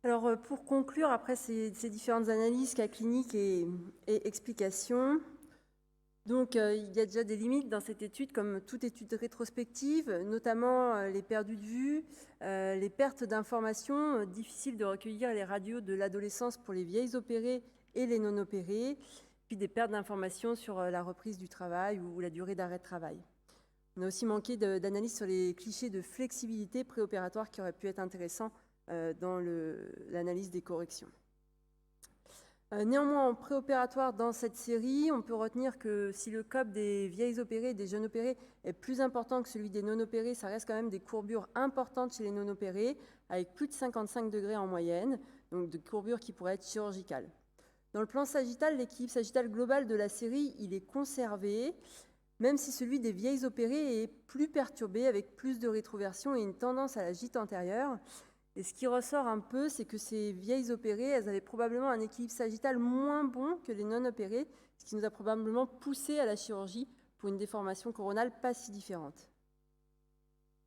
Alors, pour conclure, après ces différentes analyses, cas cliniques et explications, donc il y a déjà des limites dans cette étude, comme toute étude rétrospective, notamment les perdus de vue, les pertes d'informations, difficile de recueillir les radios de l'adolescence pour les vieilles opérées et les non opérées, puis des pertes d'informations sur la reprise du travail ou la durée d'arrêt de travail. On a aussi manqué d'analyse sur les clichés de flexibilité préopératoire qui auraient pu être intéressants dans l'analyse des corrections. Néanmoins, en préopératoire dans cette série, on peut retenir que si le COP des vieilles opérées et des jeunes opérés est plus important que celui des non-opérés, ça reste quand même des courbures importantes chez les non-opérés, avec plus de 55 degrés en moyenne, donc de courbures qui pourraient être chirurgicales. Dans le plan sagittal, l'équilibre sagittal global de la série, il est conservé, même si celui des vieilles opérées est plus perturbé, avec plus de rétroversion et une tendance à la gîte antérieure. Et ce qui ressort un peu, c'est que ces vieilles opérées, elles avaient probablement un équilibre sagittal moins bon que les non-opérées, ce qui nous a probablement poussé à la chirurgie pour une déformation coronale pas si différente.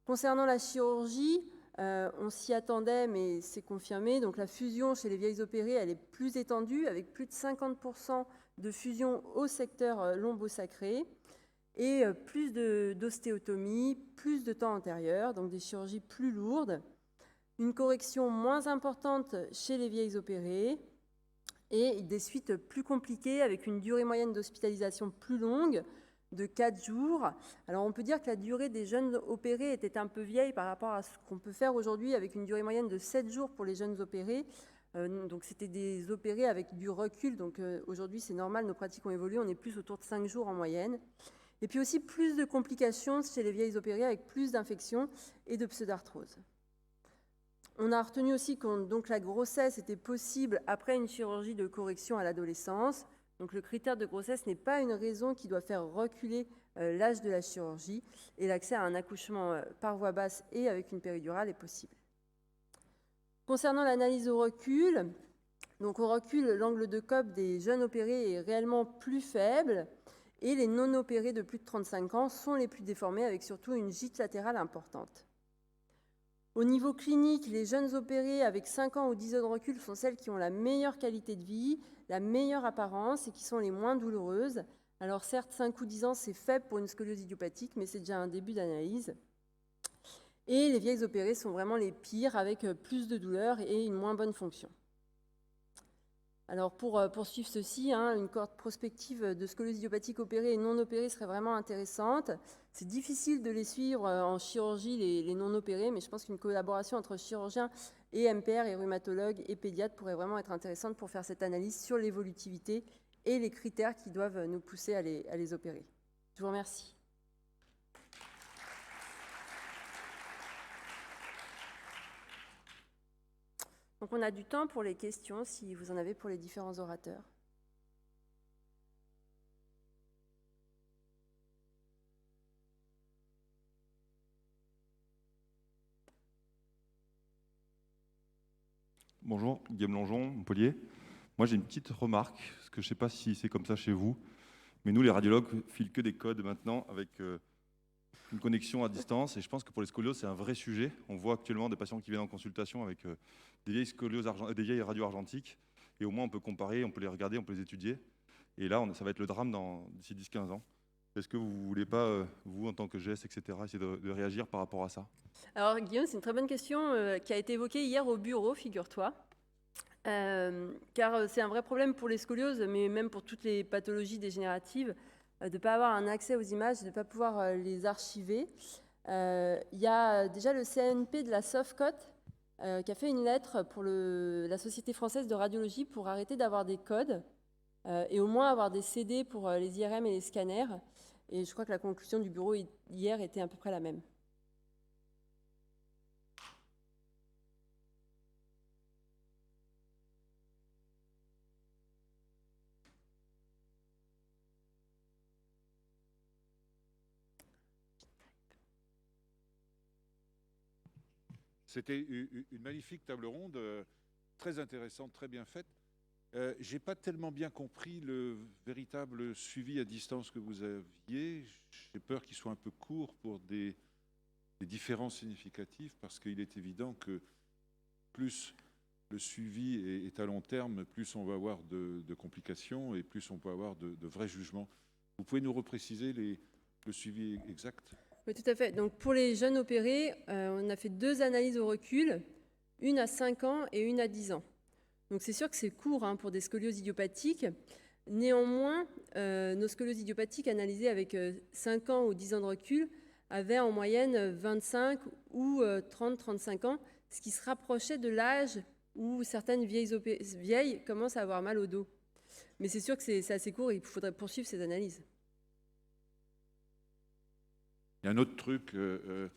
Concernant la chirurgie, on s'y attendait, mais c'est confirmé. Donc la fusion chez les vieilles opérées, elle est plus étendue, avec plus de 50% de fusion au secteur lombo-sacré et plus d'ostéotomie, plus de temps antérieur, donc des chirurgies plus lourdes. Une correction moins importante chez les vieilles opérées et des suites plus compliquées avec une durée moyenne d'hospitalisation plus longue de 4 jours. Alors on peut dire que la durée des jeunes opérés était un peu vieille par rapport à ce qu'on peut faire aujourd'hui avec une durée moyenne de 7 jours pour les jeunes opérés. Donc c'était des opérés avec du recul, donc aujourd'hui c'est normal, nos pratiques ont évolué, on est plus autour de 5 jours en moyenne. Et puis aussi plus de complications chez les vieilles opérées avec plus d'infections et de pseudarthrose. On a retenu aussi que donc, la grossesse était possible après une chirurgie de correction à l'adolescence. Donc le critère de grossesse n'est pas une raison qui doit faire reculer l'âge de la chirurgie et l'accès à un accouchement par voie basse et avec une péridurale est possible. Concernant l'analyse au recul, donc au recul, l'angle de COP des jeunes opérés est réellement plus faible et les non opérés de plus de 35 ans sont les plus déformés avec surtout une gîte latérale importante. Au niveau clinique, les jeunes opérés avec 5 ans ou 10 ans de recul sont celles qui ont la meilleure qualité de vie, la meilleure apparence et qui sont les moins douloureuses. Alors certes, 5 ou 10 ans, c'est faible pour une scoliose idiopathique, mais c'est déjà un début d'analyse. Et les vieilles opérées sont vraiment les pires, avec plus de douleur et une moins bonne fonction. Alors pour poursuivre ceci, une cohorte prospective de scoliose idiopathique opérée et non opérée serait vraiment intéressante. C'est difficile de les suivre en chirurgie, les non opérés, mais je pense qu'une collaboration entre chirurgiens et MPR et rhumatologues et pédiatres pourrait vraiment être intéressante pour faire cette analyse sur l'évolutivité et les critères qui doivent nous pousser à les opérer. Je vous remercie. Donc on a du temps pour les questions, si vous en avez pour les différents orateurs. Bonjour, Guillaume Longeon, Montpellier. Moi, j'ai une petite remarque, parce que je ne sais pas si c'est comme ça chez vous, mais nous, les radiologues, filent que des codes maintenant avec une connexion à distance. Et je pense que pour les scolioses, c'est un vrai sujet. On voit actuellement des patients qui viennent en consultation avec des vieilles des vieilles radios argentiques. Et au moins, on peut comparer, on peut les regarder, on peut les étudier. Et là, ça va être le drame d'ici 10-15 ans. Est-ce que vous ne voulez pas, vous, en tant que GES, etc., essayer de réagir par rapport à ça? Alors Guillaume, c'est une très bonne question qui a été évoquée hier au bureau, figure-toi. Car c'est un vrai problème pour les scolioses, mais même pour toutes les pathologies dégénératives, de ne pas avoir un accès aux images, de ne pas pouvoir les archiver. Il y a déjà le CNP de la SOFCOT qui a fait une lettre pour la Société française de radiologie pour arrêter d'avoir des codes et au moins avoir des CD pour les IRM et les scanners. Et je crois que la conclusion du bureau hier était à peu près la même. C'était une magnifique table ronde, très intéressante, très bien faite. Je n'ai pas tellement bien compris le véritable suivi à distance que vous aviez. J'ai peur qu'il soit un peu court pour des différences significatives, parce qu'il est évident que plus le suivi est à long terme, plus on va avoir de complications et plus on peut avoir de vrais jugements. Vous pouvez nous repréciser le suivi exact? Oui, tout à fait. Donc, pour les jeunes opérés, on a fait 2 analyses au recul, une à 5 ans et une à 10 ans. Donc, c'est sûr que c'est court hein, pour des scolioses idiopathiques. Néanmoins, nos scolioses idiopathiques analysées avec 5 ans ou 10 ans de recul avaient en moyenne 25 ou 30-35 ans, ce qui se rapprochait de l'âge où certaines vieilles commencent à avoir mal au dos. Mais c'est sûr que c'est assez court et il faudrait poursuivre ces analyses. Il y a un autre truc, le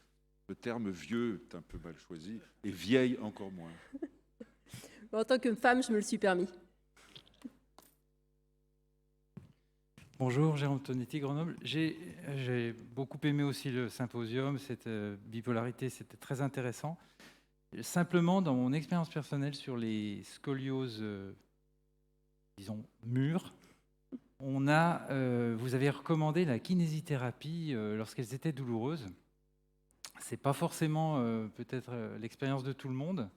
terme vieux est un peu mal choisi, et vieille encore moins. En tant que femme, je me le suis permis. Bonjour, Jérôme Tonetti, Grenoble. J'ai beaucoup aimé aussi le symposium, cette bipolarité, c'était très intéressant. Simplement, dans mon expérience personnelle sur les scolioses, disons, mûres, vous avez recommandé la kinésithérapie lorsqu'elles étaient douloureuses. Ce n'est pas forcément peut-être l'expérience de tout le monde.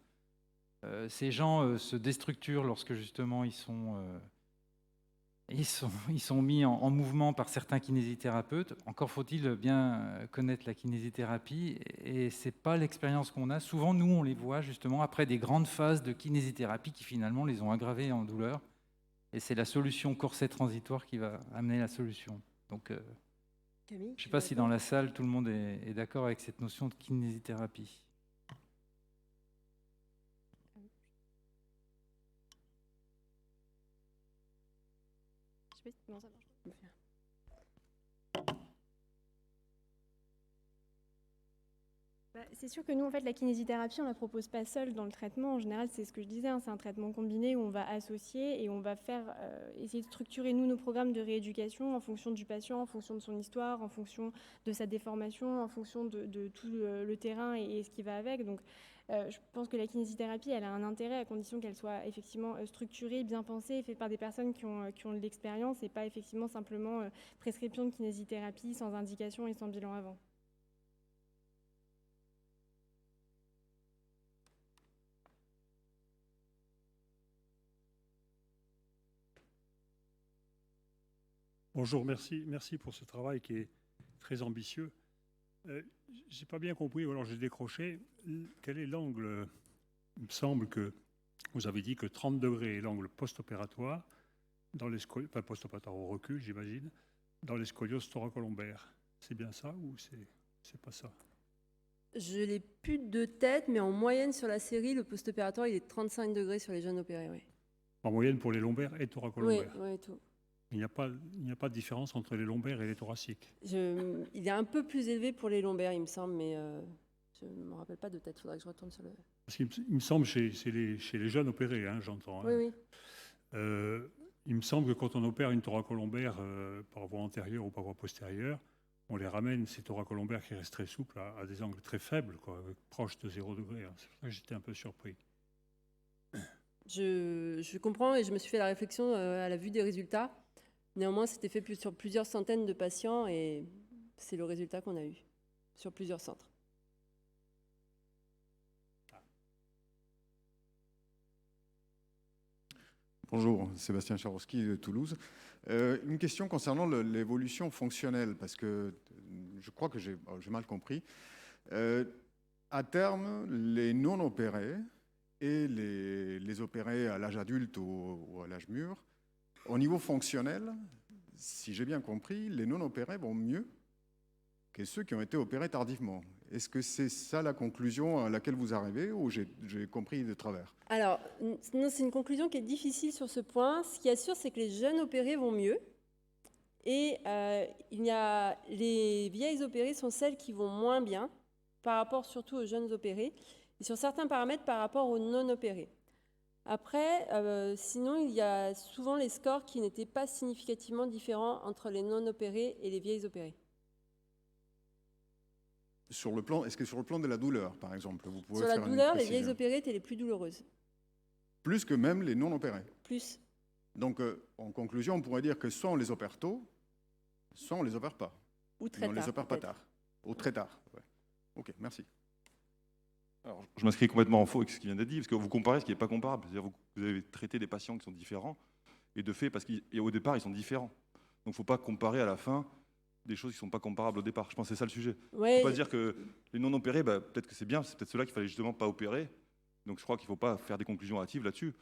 Ces gens se déstructurent lorsque justement ils sont mis en mouvement par certains kinésithérapeutes. Encore faut-il bien connaître la kinésithérapie et ce n'est pas l'expérience qu'on a. Souvent, nous, on les voit justement après des grandes phases de kinésithérapie qui finalement les ont aggravés en douleur. Et c'est la solution corset transitoire qui va amener la solution. Donc, Camille, je ne sais pas si dans la salle, tout le monde est d'accord avec cette notion de kinésithérapie. Non, ça marche pas. C'est sûr que nous, en fait, la kinésithérapie, on ne la propose pas seule dans le traitement. En général, c'est ce que je disais, hein, c'est un traitement combiné où on va associer et on va essayer de structurer, nous, nos programmes de rééducation en fonction du patient, en fonction de son histoire, en fonction de sa déformation, en fonction de tout le terrain et ce qui va avec. Donc, je pense que la kinésithérapie, elle a un intérêt à condition qu'elle soit effectivement structurée, bien pensée, faite par des personnes qui ont de l'expérience et pas effectivement simplement prescription de kinésithérapie sans indication et sans bilan avant. Bonjour, merci pour ce travail qui est très ambitieux. Je n'ai pas bien compris, ou alors j'ai décroché. Quel est l'angle? Il me semble que vous avez dit que 30 degrés est l'angle post-opératoire, pas post-opératoire au recul, j'imagine, dans les scolioses thoracolombaires. C'est bien ça ou c'est pas ça? Je l'ai plus de tête, mais en moyenne sur la série, le post-opératoire, il est 35 degrés sur les jeunes opérés. Oui. En moyenne pour les lombaires et thoracolombaires? Oui, tout. Il n'y a pas de différence entre les lombaires et les thoraciques? Il est un peu plus élevé pour les lombaires, il me semble, mais je ne me rappelle pas de tête. Il faudrait que je retourne sur le... Parce qu'il me semble, chez les jeunes opérés, hein, j'entends. Hein. Oui. Il me semble que quand on opère une thoracolombaire par voie antérieure ou par voie postérieure, on les ramène, ces thoracolombaires qui restent très souples, à des angles très faibles, quoi, proches de 0 degré. Hein. C'est pour ça que j'étais un peu surpris. Je comprends et je me suis fait la réflexion à la vue des résultats. Néanmoins, c'était fait sur plusieurs centaines de patients et c'est le résultat qu'on a eu sur plusieurs centres. Bonjour, Sébastien Charowski de Toulouse. Une question concernant l'évolution fonctionnelle, parce que je crois que j'ai mal compris. À terme, les non-opérés et les opérés à l'âge adulte ou à l'âge mûr, au niveau fonctionnel, si j'ai bien compris, les non-opérés vont mieux que ceux qui ont été opérés tardivement. Est-ce que c'est ça la conclusion à laquelle vous arrivez ou j'ai compris de travers? Alors, non, c'est une conclusion qui est difficile sur ce point. Ce qui est sûr, c'est que les jeunes opérés vont mieux. Et les vieilles opérées sont celles qui vont moins bien, par rapport surtout aux jeunes opérés, et sur certains paramètres par rapport aux non-opérés. Après, sinon, il y a souvent les scores qui n'étaient pas significativement différents entre les non-opérés et les vieilles opérées. Est-ce que sur le plan de la douleur, par exemple, vous pouvez sur faire la douleur, une les vieilles précision? opérées étaient les plus douloureuses. Plus que même les non-opérés? Plus. Donc, en conclusion, on pourrait dire que soit on les opère tôt, soit on ne les opère pas. Ou très on tard. les opère pas tard. Ou très tard. Ouais. Ok, merci. Alors, je m'inscris complètement en faux avec ce qui vient d'être dit, parce que vous comparez ce qui n'est pas comparable. C'est-à-dire vous avez traité des patients qui sont différents, et de fait, parce qu'au départ, ils sont différents. Donc il ne faut pas comparer à la fin des choses qui ne sont pas comparables au départ. Je pense que c'est ça le sujet. Il ne Ouais, faut pas se dire que les non-opérés, bah, peut-être que c'est bien, c'est peut-être ceux-là qu'il fallait justement pas opérer. Donc je crois qu'il ne faut pas faire des conclusions hâtives là-dessus.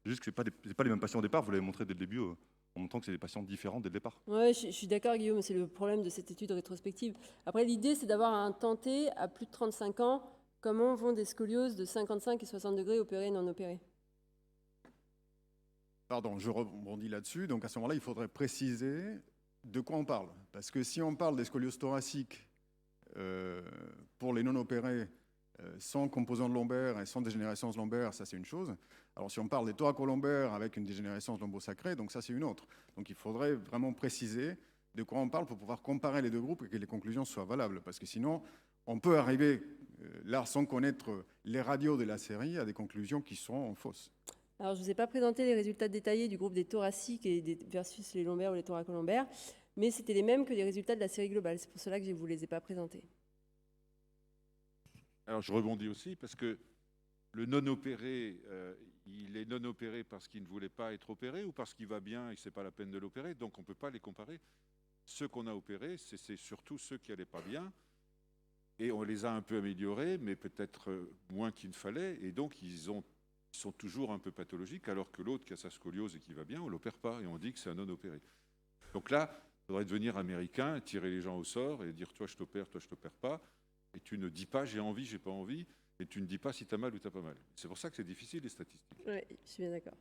C'est juste que ce n'est pas les mêmes patients au départ, vous l'avez montré dès le début, en montrant que c'est des patients différents dès le départ. ouais, je suis d'accord, Guillaume, c'est le problème de cette étude rétrospective. Après, l'idée, c'est d'avoir un tenté à plus de 35 ans comment vont des scolioses de 55 et 60 degrés opérées et non opérées. Pardon, je rebondis là-dessus. Donc à ce moment-là, il faudrait préciser de quoi on parle. Parce que si on parle des scolioses thoraciques pour les non-opérés, sans composante lombaire et sans dégénérescence lombaire, ça c'est une chose. Alors si on parle des thoracolombaires avec une dégénérescence lombosacrée, donc ça c'est une autre. Donc il faudrait vraiment préciser de quoi on parle pour pouvoir comparer les deux groupes et que les conclusions soient valables. Parce que sinon, on peut arriver, là, sans connaître les radios de la série, à des conclusions qui sont fausses. Alors, je ne vous ai pas présenté les résultats détaillés du groupe des thoraciques versus les lombaires ou les thoracolombaires, mais c'était les mêmes que les résultats de la série globale. C'est pour cela que je ne vous les ai pas présentés. Alors je rebondis aussi parce que le non-opéré, il est non-opéré parce qu'il ne voulait pas être opéré ou parce qu'il va bien et ce n'est pas la peine de l'opérer. Donc on ne peut pas les comparer. Ceux qu'on a opérés, c'est surtout ceux qui n'allaient pas bien. Et on les a un peu améliorés, mais peut-être moins qu'il ne fallait. Et donc ils sont toujours un peu pathologiques, alors que l'autre qui a sa scoliose et qui va bien, on ne l'opère pas et on dit que c'est un non-opéré. Donc là, il faudrait devenir américain, tirer les gens au sort et dire toi je t'opère pas. Et tu ne dis pas j'ai envie, j'ai pas envie, et tu ne dis pas si tu as mal ou tu n'as pas mal. C'est pour ça que c'est difficile les statistiques. Oui, je suis bien d'accord.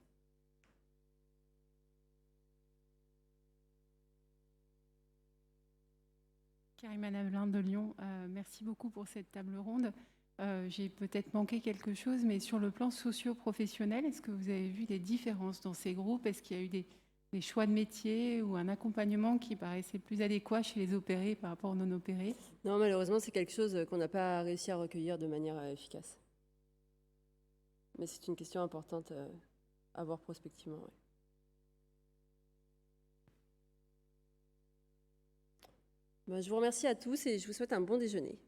Karima Navelin de Lyon, merci beaucoup pour cette table ronde. J'ai peut-être manqué quelque chose, mais sur le plan socio-professionnel, est-ce que vous avez vu des différences dans ces groupes? Est-ce qu'il y a eu des choix de métier ou un accompagnement qui paraissait plus adéquat chez les opérés par rapport aux non-opérés? Non, malheureusement, c'est quelque chose qu'on n'a pas réussi à recueillir de manière efficace. Mais c'est une question importante à voir prospectivement. Ouais. Ben, je vous remercie à tous et je vous souhaite un bon déjeuner.